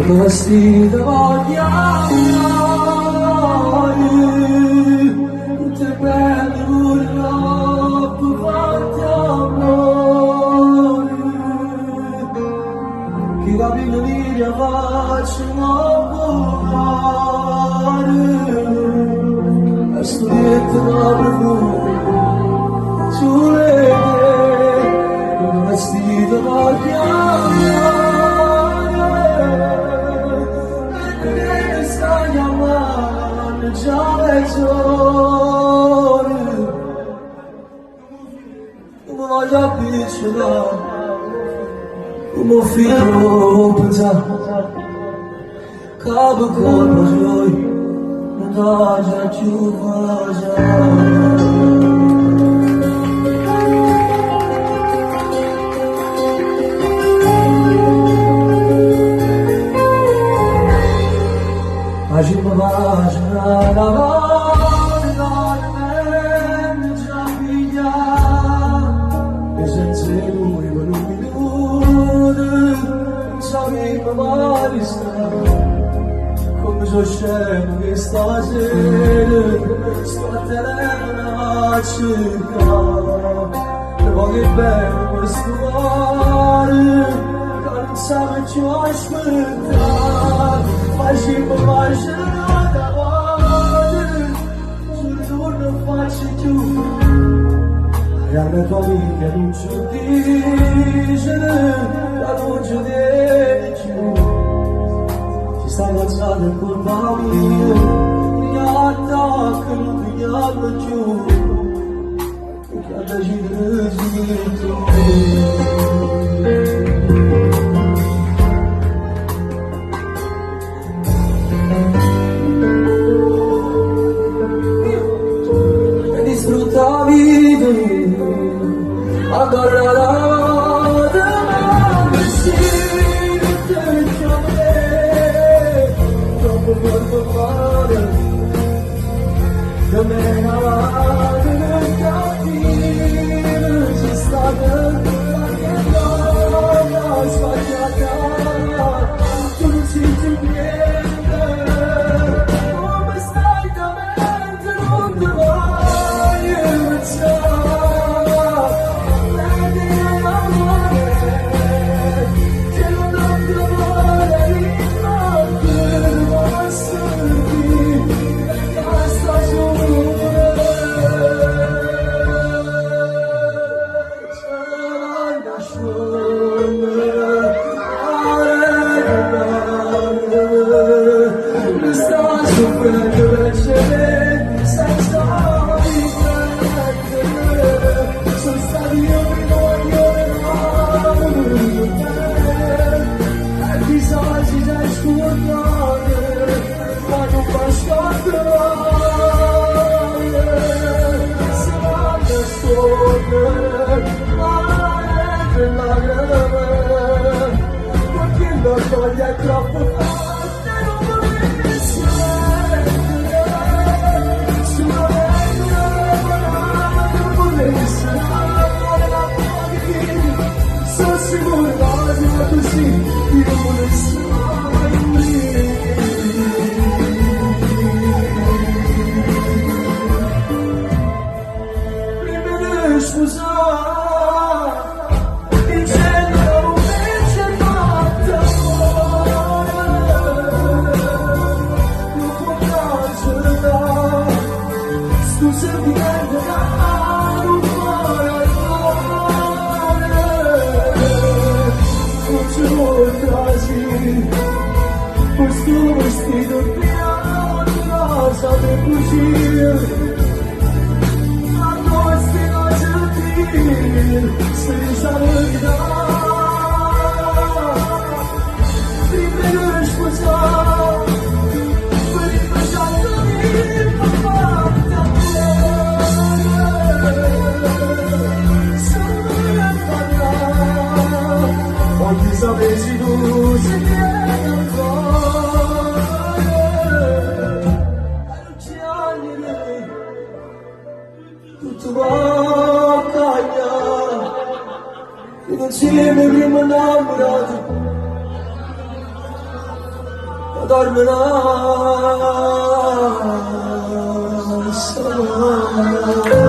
Vestita voglia te prendo l'oppo fatti amore che la vignoria faccia muovere la studietta proprio sulle idee vestita voglia Come voglio avvicinare, come figlio pensare, capo colpa noi, non dà più Agimos mais nada Come se scemo che stasera sto a telefono a cercare e voglio bene questo cuore che non sa più aspettare facciamo mai da guarda sul giorno faccio più e alla tua vita non ci dice la luce di giù Stai alzando il colpa mia, mi attacca, non mi chiama giù, perché alla gira e disfrutta la vita, ancora la The man I didn't she started fucking love, it's to see together. Oh, my side, the man, the wire, it's Tutto va a cagliare, non ci darmına sana